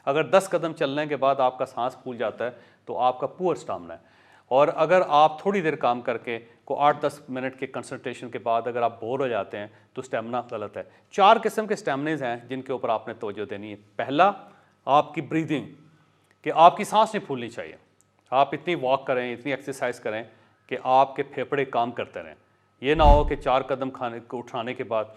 अगर 10 कदम चलने के बाद आपका सांस फूल जाता है तो आपका पुअर स्टामिना है। और अगर आप थोड़ी देर काम करके को 8-10 मिनट के कंसंट्रेशन के बाद अगर आप बोर हो जाते हैं तो स्टेमिना गलत है। 4 किस्म के स्टेमिनाज हैं जिनके ऊपर आपने तवज्जो देनी है। पहला, आपकी ब्रीदिंग, कि आपकी सांस नहीं फूलनी चाहिए। आप इतनी वॉक करें, इतनी एक्सरसाइज करें कि आपके फेफड़े काम करते रहें। ये ना हो कि 4 कदम खाने को उठाने के बाद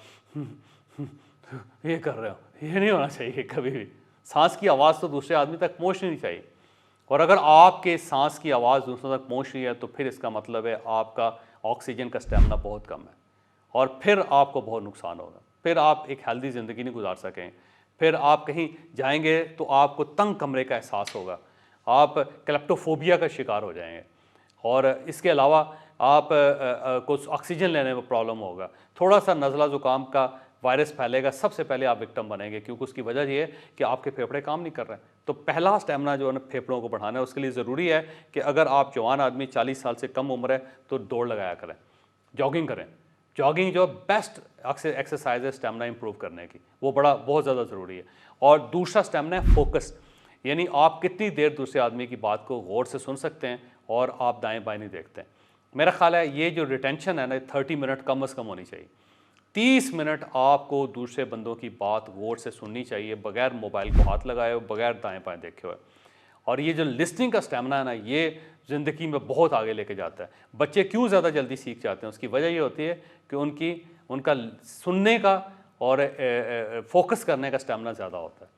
ये कर रहे हो, ये नहीं होना चाहिए कभी भी। सांस की आवाज़ तो दूसरे आदमी तक पहुँचनी नहीं चाहिए, और अगर आपके सांस की आवाज़ दूसरों तक पहुँच रही है तो फिर इसका मतलब है आपका ऑक्सीजन का स्टेमिना बहुत कम है, और फिर आपको बहुत नुकसान होगा। फिर आप एक हेल्दी ज़िंदगी नहीं गुजार सकें। फिर आप कहीं जाएंगे तो आपको तंग कमरे का एहसास होगा, आप क्लेप्टोफोबिया का शिकार हो जाएंगे, और इसके अलावा आप को ऑक्सीजन लेने में प्रॉब्लम होगा। थोड़ा सा नज़ला ज़ुकाम का वायरस फैलेगा, सबसे पहले आप विक्टिम बनेंगे, क्योंकि उसकी वजह ये है कि आपके फेफड़े काम नहीं कर रहे हैं। तो पहला स्टेमिना जो है ना फेफड़ों को बढ़ाना है, उसके लिए ज़रूरी है कि अगर आप जवान आदमी 40 साल से कम उम्र है तो दौड़ लगाया करें, जॉगिंग करें। जॉगिंग जो बेस्ट एक्सरसाइज है स्टेमिना इंप्रूव करने की, वो बहुत ज़्यादा ज़रूरी है। और दूसरा स्टेमिना है फोकस, यानी आप कितनी देर दूसरे आदमी की बात को गौर से सुन सकते हैं और आप दाएं बाएं नहीं देखते हैं। मेरा ख्याल है ये जो रिटेंशन है ना 30 मिनट कम से कम होनी चाहिए। 30 मिनट आपको दूसरे बंदों की बात गौर से सुननी चाहिए, बगैर मोबाइल को हाथ लगाए हुए, बगैर दाएं बाएं देखे हुए। और ये जो लिसनिंग का स्टेमिना है ना, ये ज़िंदगी में बहुत आगे लेके जाता है। बच्चे क्यों ज़्यादा जल्दी सीख जाते हैं, उसकी वजह ये होती है कि उनका सुनने का और फोकस करने का स्टेमिना ज़्यादा होता है।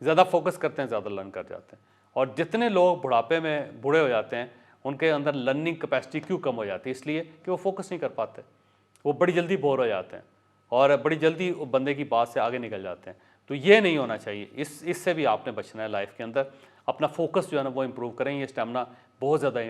ज़्यादा फोकस करते हैं, ज़्यादा लर्न कर जाते हैं। और जितने लोग बुढ़ापे में बूढ़े हो जाते हैं उनके अंदर लर्निंग कैपेसिटी क्यों कम हो जाती है? इसलिए कि वो फोकस नहीं कर पाते, वो बड़ी जल्दी बोर हो जाते हैं और बड़ी जल्दी बंदे की बात से आगे निकल जाते हैं। तो ये नहीं होना चाहिए, इससे भी आपने बचना है। लाइफ के अंदर अपना फोकस जो है ना वो इंप्रूव करें, ये स्टेमिना बहुत ज़्यादा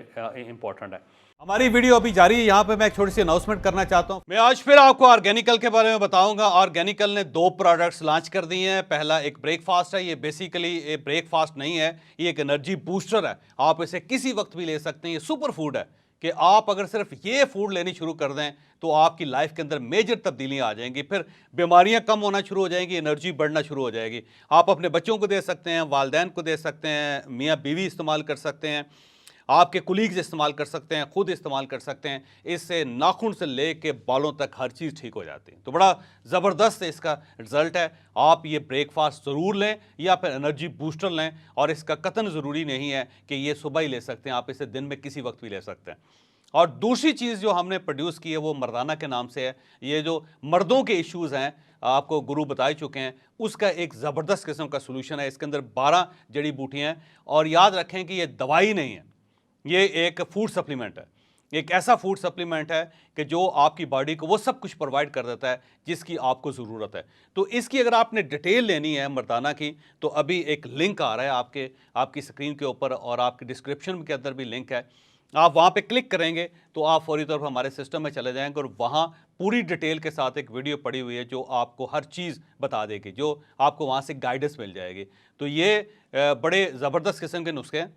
इंपॉर्टेंट है। हमारी वीडियो अभी जारी है। यहाँ पे मैं एक छोटी सी अनाउंसमेंट करना चाहता हूँ। मैं आज फिर आपको ऑर्गेनिकल के बारे में बताऊंगा। ऑर्गेनिकल ने 2 प्रोडक्ट्स लॉन्च कर दिए हैं। पहला एक ब्रेकफास्ट है, ये बेसिकली ये ब्रेकफास्ट नहीं है, ये एक एनर्जी बूस्टर है। आप इसे किसी वक्त भी ले सकते हैं। ये सुपर फूड है कि आप अगर सिर्फ ये फूड लेनी शुरू कर दें तो आपकी लाइफ के अंदर मेजर तब्दीलियां आ जाएंगी। फिर बीमारियां कम होना शुरू हो जाएंगी, एनर्जी बढ़ना शुरू हो जाएगी। आप अपने बच्चों को दे सकते हैं, वालिदैन को दे सकते हैं, मियाँ बीवी इस्तेमाल कर सकते हैं, आपके कुलीग्स इस्तेमाल कर सकते हैं, खुद इस्तेमाल कर सकते हैं। इससे नाखून से लेके बालों तक हर चीज़ ठीक हो जाती है। तो बड़ा ज़बरदस्त इसका रिजल्ट है। आप ये ब्रेकफास्ट ज़रूर लें या फिर एनर्जी बूस्टर लें, और इसका कतन ज़रूरी नहीं है कि ये सुबह ही ले सकते हैं, आप इसे दिन में किसी वक्त भी ले सकते हैं। और दूसरी चीज़ जो हमने प्रोड्यूस की है वो मर्दाना के नाम से है। ये जो मर्दों के इश्यूज़ हैं, आपको गुरु बता ही चुके हैं, उसका एक ज़बरदस्त किस्म का सोल्यूशन है। इसके अंदर 12 जड़ी बूटियाँ हैं, और याद रखें कि ये दवाई नहीं है, ये एक फूड सप्लीमेंट है। एक ऐसा फूड सप्लीमेंट है कि जो आपकी बॉडी को वो सब कुछ प्रोवाइड कर देता है जिसकी आपको ज़रूरत है। तो इसकी अगर आपने डिटेल लेनी है मर्दाना की, तो अभी एक लिंक आ रहा है आपकी स्क्रीन के ऊपर, और आपके डिस्क्रिप्शन के अंदर भी लिंक है। आप वहाँ पे क्लिक करेंगे तो आप फौरी तौर पर हमारे सिस्टम में चले जाएंगे, और वहाँ पूरी डिटेल के साथ एक वीडियो पड़ी हुई है जो आपको हर चीज़ बता देगी, जो आपको वहाँ से गाइडेंस मिल जाएगी। तो ये बड़े ज़बरदस्त किस्म के नुस्खे हैं,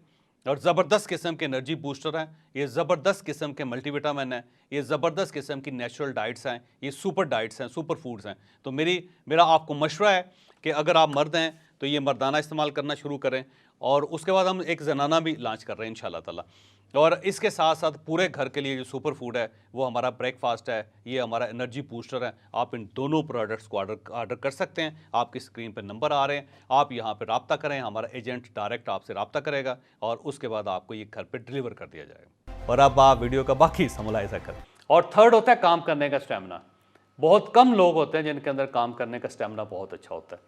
और ज़बरदस्त किस्म के एनर्जी बूस्टर हैं, ये ज़बरदस्त किस्म के मल्टीविटामिन हैं, ये ज़बरदस्त किस्म की नेचुरल डाइट्स हैं, ये सुपर डाइट्स हैं, सुपर फूड्स हैं। तो मेरा आपको मशवरा है कि अगर आप मर्द हैं तो ये मर्दाना इस्तेमाल करना शुरू करें, और उसके बाद हम एक जनाना भी लॉन्च कर रहे हैं इंशाल्लाह ताला। और इसके साथ साथ पूरे घर के लिए जो सुपर फूड है वो हमारा ब्रेकफास्ट है, ये हमारा एनर्जी बूस्टर है। आप इन दोनों प्रोडक्ट्स को ऑर्डर कर सकते हैं। आपकी स्क्रीन पर नंबर आ रहे हैं, आप यहाँ पर रब्ता करें, हमारा एजेंट डायरेक्ट आपसे रब्ता करेगा, और उसके बाद आपको ये घर पर डिलीवर कर दिया जाएगा। और अब आप वीडियो का बाकी मुलाहिजा करें। और थर्ड होता है काम करने का स्टेमिना। बहुत कम लोग होते हैं जिनके अंदर काम करने का स्टेमिना बहुत अच्छा होता है,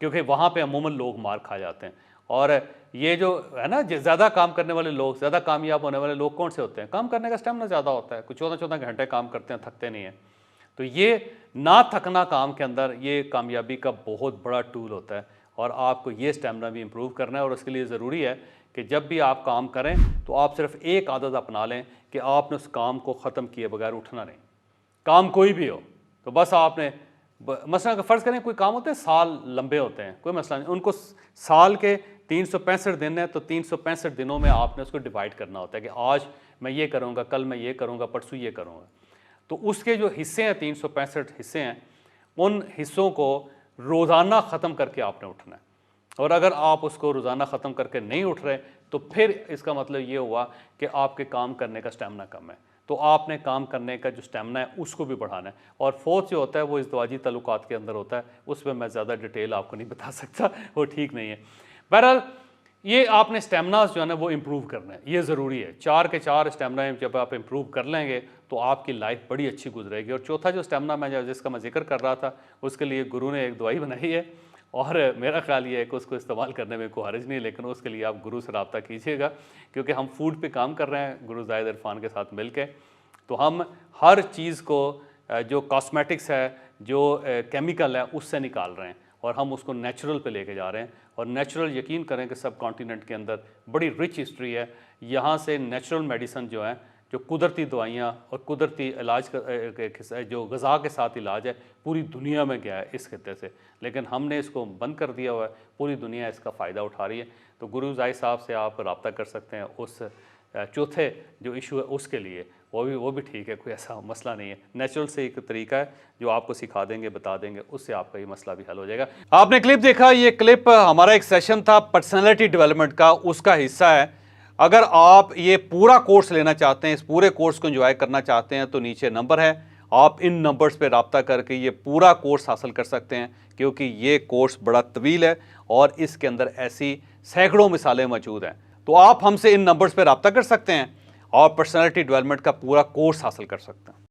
क्योंकि वहाँ पे अमूमन लोग मार खा जाते हैं। और ये जो है ना, ज़्यादा काम करने वाले लोग, ज़्यादा कामयाब होने वाले लोग कौन से होते हैं? काम करने का स्टेमिना ज़्यादा होता है, कुछ 14-14 घंटे काम करते हैं, थकते नहीं हैं। तो ये ना थकना काम के अंदर ये कामयाबी का बहुत बड़ा टूल होता है, और आपको ये स्टेमिना भी इम्प्रूव करना है। और उसके लिए ज़रूरी है कि जब भी आप काम करें तो आप सिर्फ एक आदत अपना लें कि आपने उस काम को ख़त्म किए बगैर उठना नहीं। काम कोई भी हो, तो बस आपने मसला अगर फ़र्ज़ करें कोई काम होते हैं साल लंबे होते हैं, कोई मसला नहीं, उनको साल के 365 दिन है, तो 365 दिनों में आपने उसको डिवाइड करना होता है कि आज मैं ये करूँगा, कल मैं ये करूँगा, परसों ये करूँगा। तो उसके जो हिस्से हैं, 365 हिस्से हैं, उन हिस्सों को रोज़ाना ख़त्म करके आपने उठना है। और अगर आप उसको रोज़ाना ख़त्म करके नहीं उठ रहे तो फिर इसका मतलब ये हुआ कि आपके काम करने का स्टेमिना कम है। तो आपने काम करने का जो स्टेमिना है उसको भी बढ़ाना है। और फोर्थ जो होता है वो इज़्दिवाजी ताल्लुकात के अंदर होता है, उसमें मैं ज़्यादा डिटेल आपको नहीं बता सकता, वो ठीक नहीं है। बहरहाल ये आपने स्टेमिनास जो है ना वो इम्प्रूव करना है, ये ज़रूरी है। 4 के 4 स्टेमिना जब आप इम्प्रूव कर लेंगे तो आपकी लाइफ बड़ी अच्छी गुजरेगी। और चौथा जो स्टेमिना जिसका मैं जिक्र कर रहा था, उसके लिए गुरु ने एक दवाई बनाई है और मेरा ख्याल ये है कि उसको इस्तेमाल करने में कोई हर्ज नहीं, लेकिन उसके लिए आप गुरु से रब्ता कीजिएगा, क्योंकि हम फूड पे काम कर रहे हैं गुरु ज़ाहिद इरफान के साथ मिल के। तो हम हर चीज़ को जो कॉस्मेटिक्स है, जो केमिकल है, उससे निकाल रहे हैं और हम उसको नेचुरल पे लेके जा रहे हैं। और नेचुरल, यकीन करें कि सब कॉन्टिनेंट के अंदर बड़ी रिच हिस्ट्री है। यहाँ से नेचुरल मेडिसन जो है, जो कुदरती दवाइयाँ और कुदरती इलाज का जो ग़िज़ा के साथ इलाज है, पूरी दुनिया में गया है इस खित्ते से, लेकिन हमने इसको बंद कर दिया हुआ है। पूरी दुनिया इसका फ़ायदा उठा रही है। तो गुरु ज़ाहिद साहब से आप रब्ता कर सकते हैं उस चौथे जो इशू है उसके लिए, वो भी ठीक है, कोई ऐसा मसला नहीं है। नेचुरल से एक तरीका है जो आपको सिखा देंगे, बता देंगे, उससे आपका ये मसला भी हल हो जाएगा। आपने क्लिप देखा, ये क्लिप हमारा एक सेशन था पर्सनैलिटी डेवलपमेंट का, उसका हिस्सा है। अगर आप ये पूरा कोर्स लेना चाहते हैं, इस पूरे कोर्स को एंजॉय करना चाहते हैं, तो नीचे नंबर है, आप इन नंबर्स पे रब्ता करके ये पूरा कोर्स हासिल कर सकते हैं, क्योंकि ये कोर्स बड़ा तवील है और इसके अंदर ऐसी सैकड़ों मिसालें मौजूद हैं। तो आप हमसे इन नंबर्स पे रब्ता कर सकते हैं और पर्सनैलिटी डेवलपमेंट का पूरा कोर्स हासिल कर सकते हैं।